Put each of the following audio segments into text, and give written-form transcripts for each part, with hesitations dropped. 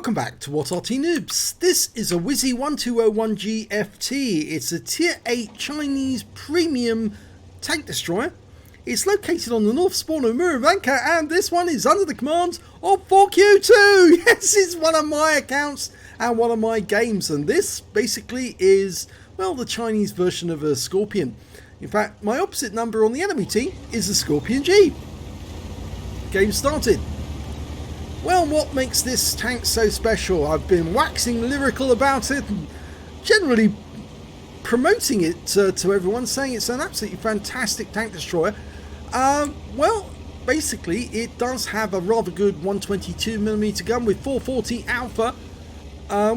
Welcome back to What Arty Noobs. This is a WZ-120-1G FT. It's a Tier 8 Chinese premium tank destroyer. It's located on the north spawn of Murovanka, and this one is under the command of 4Q2. Yes, it's one of my accounts and one of my games, and this basically is, well, the Chinese version of a Scorpion. In fact, my opposite number on the enemy team is the Scorpion G. Game started. Well, what makes this tank so special? I've been waxing lyrical about it and generally promoting it to everyone, saying it's an absolutely fantastic tank destroyer. Well, basically, it does have a rather good 122mm gun with 440 alpha,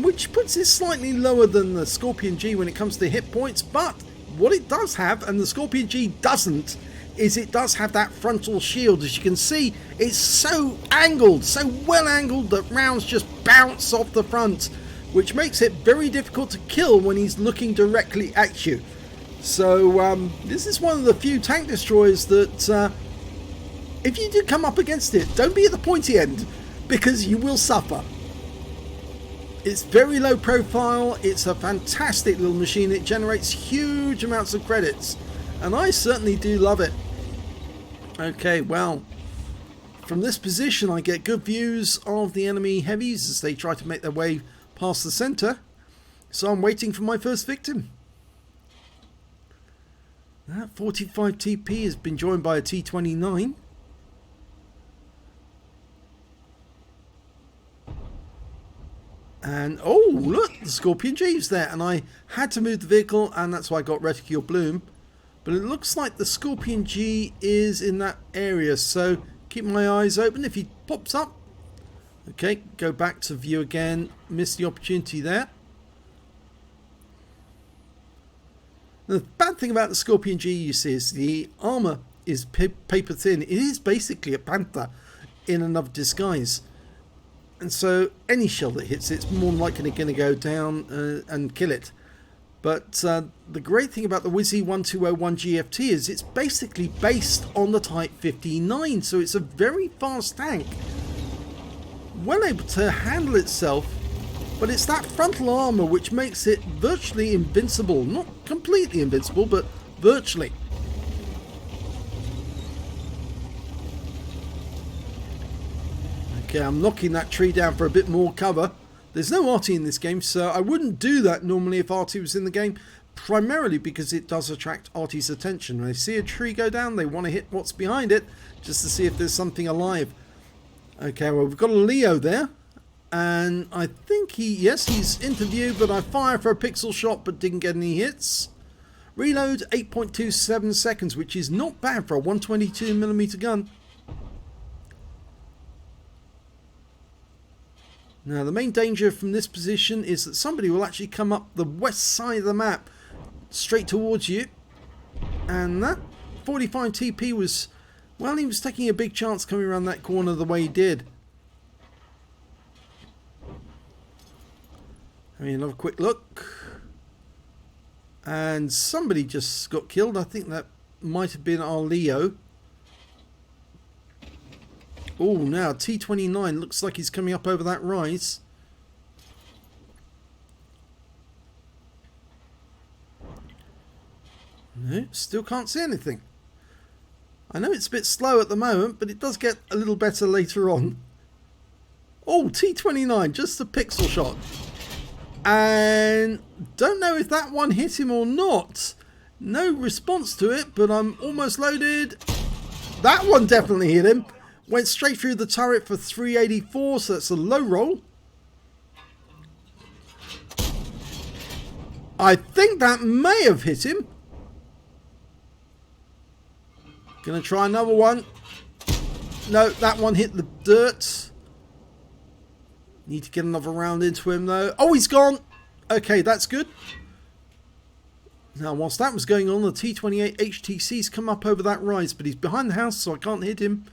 which puts it slightly lower than the Scorpion G when it comes to hit points. But what it does have, and the Scorpion G doesn't, is it does have that frontal shield. As you can see, it's so angled, so well angled that rounds just bounce off the front, which makes it very difficult to kill when he's looking directly at you. So this is one of the few tank destroyers that if you do come up against it, don't be at the pointy end, because you will suffer. It's very low profile, it's a fantastic little machine, it generates huge amounts of credits, and I certainly do love it. Okay, well, from this position I get good views of the enemy heavies as they try to make their way past the center, so I'm waiting for my first victim. That 45 TP has been joined by a T29. And oh look, the Scorpion G's there, and I had to move the vehicle, and that's why I got reticule bloom. But it looks like the Scorpion G is in that area, so keep my eyes open if he pops up. Okay, go back to view again. Missed the opportunity there. The bad thing about the Scorpion G, you see, is the armor is paper thin. It is basically a panther in another disguise. And so any shell that hits it's more than likely going to go down and kill it. But the great thing about the WZ-120-1G FT is it's basically based on the Type 59, so it's a very fast tank, well able to handle itself, but it's that frontal armor which makes it virtually invincible. Not completely invincible, but virtually. Okay, I'm knocking that tree down for a bit more cover. There's no Arty in this game, so I wouldn't do that normally if Arty was in the game, primarily because it does attract Arty's attention. When they see a tree go down, they want to hit what's behind it just to see if there's something alive. Okay, well, we've got a Leo there, and I think he's into view, but I fire for a pixel shot but didn't get any hits. Reload 8.27 seconds, which is not bad for a 122mm gun. Now, the main danger from this position is that somebody will actually come up the west side of the map straight towards you. And that 45 TP was, well, he was taking a big chance coming around that corner the way he did. I mean, another quick look. And somebody just got killed. I think that might have been our Leo. Oh, now T29 looks like he's coming up over that rise. No, still can't see anything. I know it's a bit slow at the moment, but it does get a little better later on. Oh, T29, just a pixel shot. And don't know if that one hit him or not. No response to it, but I'm almost loaded. That one definitely hit him. Went straight through the turret for 384, so that's a low roll. I think that may have hit him. Gonna try another one. No, that one hit the dirt. Need to get another round into him though. Oh, he's gone. Okay, that's good. Now, whilst that was going on, the T28 HTC's come up over that rise, but he's behind the house, so I can't hit him.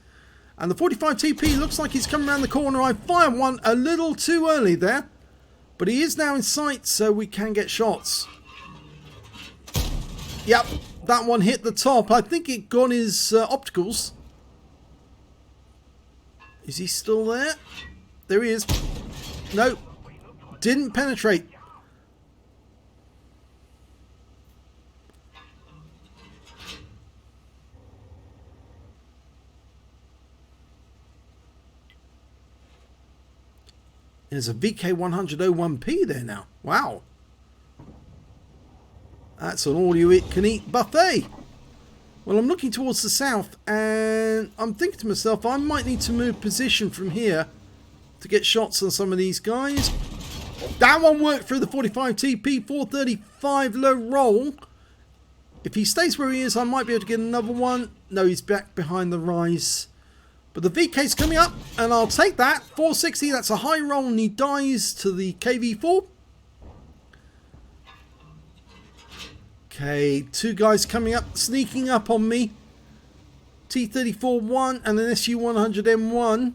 And the 45 TP looks like he's coming around the corner. I fired one a little too early there, but he is now in sight, so we can get shots. Yep, that one hit the top. I think it got his opticals. Is he still there? There he is. No, didn't penetrate. There's a VK100-1P there now. Wow. That's an all-you-can-eat buffet. Well, I'm looking towards the south, and I'm thinking to myself, I might need to move position from here to get shots on some of these guys. That one worked through the 45 TP, 435 low roll. If he stays where he is, I might be able to get another one. No, he's back behind the rise. But the VK's coming up, and I'll take that. 460, that's a high roll, and he dies to the KV4. Okay, two guys coming up, sneaking up on me. T-34-1 and an SU-100M1.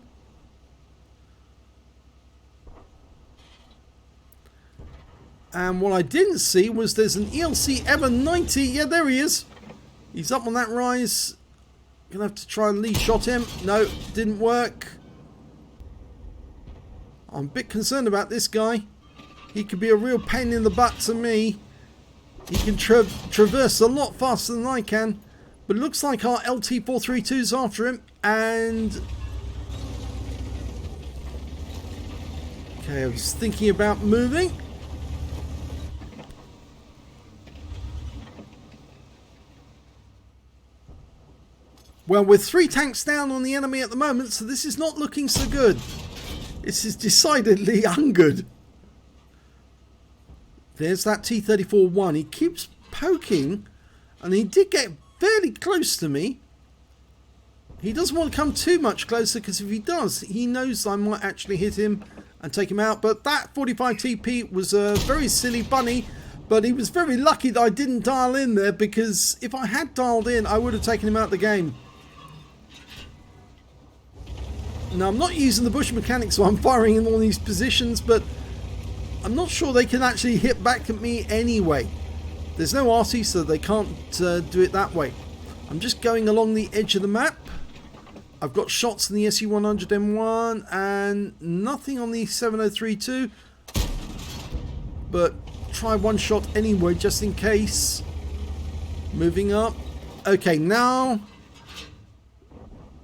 And what I didn't see was there's an ELC Ever 90. Yeah, there he is. He's up on that rise. Gonna have to try and lead shot him. No, didn't work. I'm a bit concerned about this guy. He could be a real pain in the butt to me. He can traverse a lot faster than I can. But it looks like our LT-432's after him. And... okay, I was thinking about moving. Well, we're 3 tanks down on the enemy at the moment, so this is not looking so good. This is decidedly ungood. There's that T-34-1. He keeps poking, and he did get fairly close to me. He doesn't want to come too much closer, because if he does, he knows I might actually hit him and take him out. But that 45 TP was a very silly bunny, but he was very lucky that I didn't dial in there, because if I had dialed in, I would have taken him out of the game. Now, I'm not using the bush mechanics, so I'm firing in all these positions, but I'm not sure they can actually hit back at me anyway. There's no Arty, so they can't do it that way. I'm just going along the edge of the map. I've got shots in the SU-100M1 and nothing on the 7032, but try one shot anyway, just in case. Moving up. Okay, now...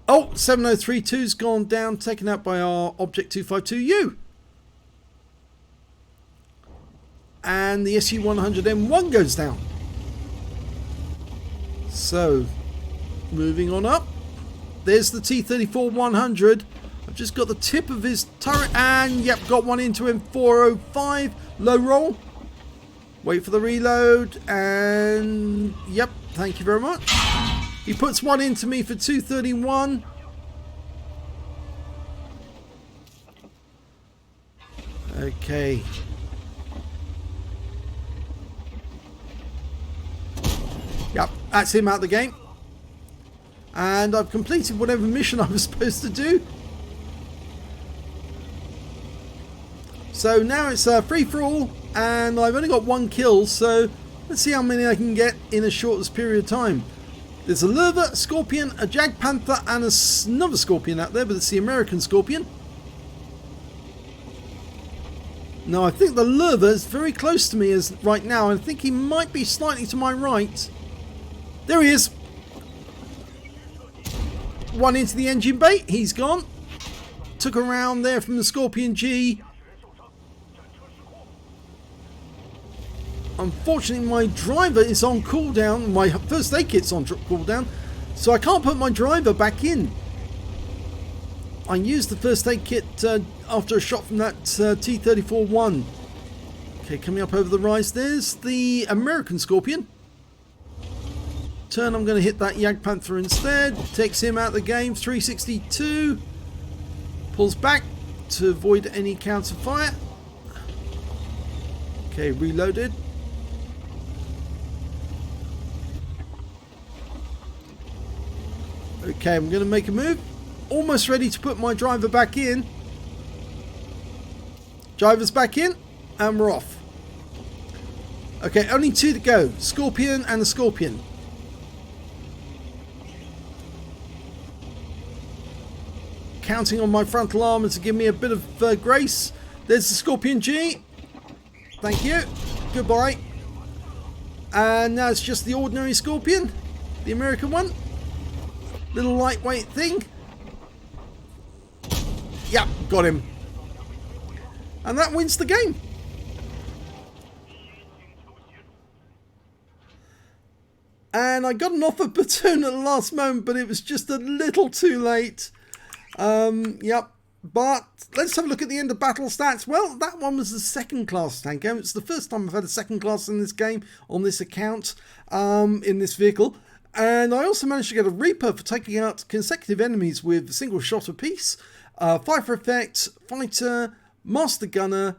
oh, 7032's gone down, taken out by our Object 252U. And the SU-100M1 goes down. So, moving on up. There's the T-34-100. I've just got the tip of his turret, and yep, got one into him. 405, low roll. Wait for the reload, and yep, thank you very much. He puts one into me for 231. Okay. Yep, that's him out of the game. And I've completed whatever mission I was supposed to do. So now it's free-for-all, and I've only got 1 kill, so let's see how many I can get in a shortest period of time. There's a Lurva, a Scorpion, a Jag Panther, and another Scorpion out there, but it's the American Scorpion. Now, I think the Lurva is very close to me right now, and I think he might be slightly to my right. There he is. One into the engine bay. He's gone. Took a round there from the Scorpion G. Unfortunately, my driver is on cooldown. My first aid kit's on cooldown, so I can't put my driver back in. I used the first aid kit after a shot from that T-34-1. Okay, coming up over the rise. There's the American Scorpion. Turn, I'm going to hit that Jag Panther instead. Takes him out of the game. 362. Pulls back to avoid any counter fire. Okay, reloaded. Okay, I'm going to make a move. Almost ready to put my driver back in. Driver's back in, and we're off. Okay, only 2 to go. Scorpion and the Scorpion. Counting on my frontal armor to give me a bit of grace. There's the Scorpion G. Thank you. Goodbye. And now it's just the ordinary Scorpion. The American one. Little lightweight thing. Yep, got him. And that wins the game. And I got an offer platoon at the last moment, but it was just a little too late. Yep. But let's have a look at the end of battle stats. Well, that one was the second class tank. It's the first time I've had a second class in this game on this account, in this vehicle. And I also managed to get a Reaper for taking out consecutive enemies with a single shot apiece. Fighter effect, fighter, master gunner,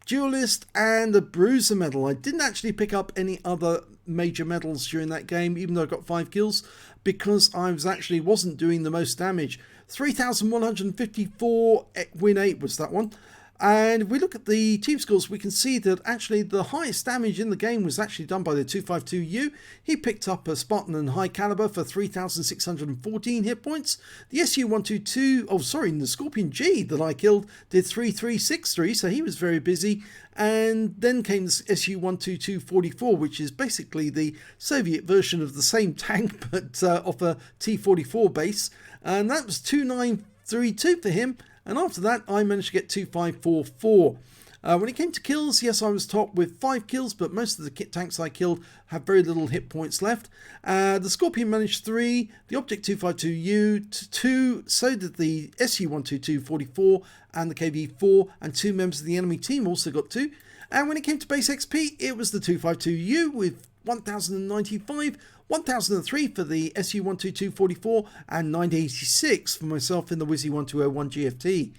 duelist, and a bruiser medal. I didn't actually pick up any other major medals during that game, even though I got 5 kills, because I wasn't doing the most damage. 3,154 win 8 was that one. And if we look at the team scores, we can see that actually the highest damage in the game was actually done by the 252U. He picked up a Spartan and high caliber for 3,614 hit points. The the Scorpion G that I killed did 3,363, so he was very busy. And then came the SU-122-44, which is basically the Soviet version of the same tank, but off a T-44 base. And that was 2,932 for him. And after that, I managed to get 2,544. When it came to kills, yes, I was top with 5 kills, but most of the kit tanks I killed have very little hit points left. The Scorpion managed 3, the Object 252U 2, so did the SU-122-44 and the KV-4, and 2 members of the enemy team also got 2. And when it came to base XP, it was the 252U with 1,095, 1,003 for the SU-122-44, and 986 for myself in the WZ-120-1G FT.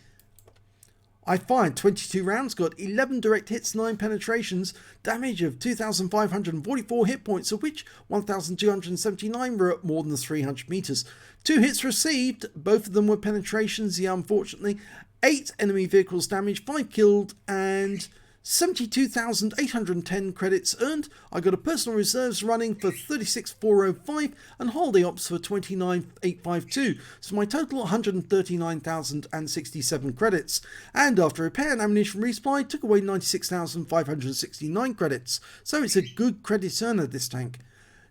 I fired 22 rounds, got 11 direct hits, 9 penetrations, damage of 2,544 hit points, of which 1,279 were at more than 300 meters. 2 hits received, both of them were penetrations, unfortunately. 8 enemy vehicles damaged, 5 killed, and 72,810 credits earned. I got a personal reserves running for 36,405 and holiday ops for 29,852. So my total 139,067 credits. And after repair and ammunition resupply, took away 96,569 credits. So it's a good credit earner, this tank.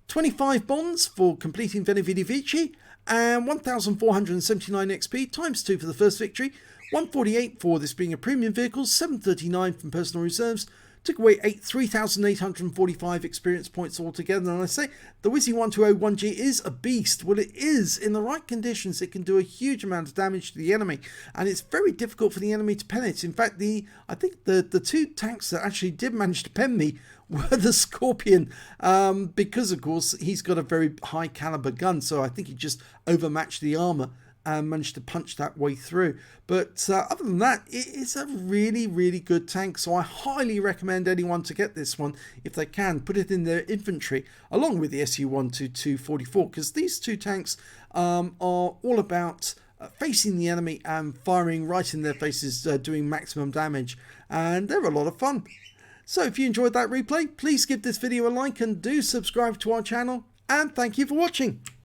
25 bonds for completing Veni Vidi Vici, and 1,479 XP times 2 for the first victory. 148 for this being a premium vehicle, 739 from personal reserves, took away 3,845 experience points altogether. And I say the WZ-120-1G is a beast. Well, it is. In the right conditions, it can do a huge amount of damage to the enemy, and it's very difficult for the enemy to pen it. In fact, I think the 2 tanks that actually did manage to pen me were the Scorpion, because of course he's got a very high caliber gun, so I think he just overmatched the armor and managed to punch that way through. But other than that, it is a really, really good tank. So I highly recommend anyone to get this one if they can. Put it in their inventory along with the SU-122-44, because these 2 tanks are all about facing the enemy and firing right in their faces, doing maximum damage. And they're a lot of fun. So if you enjoyed that replay, please give this video a like and do subscribe to our channel. And thank you for watching.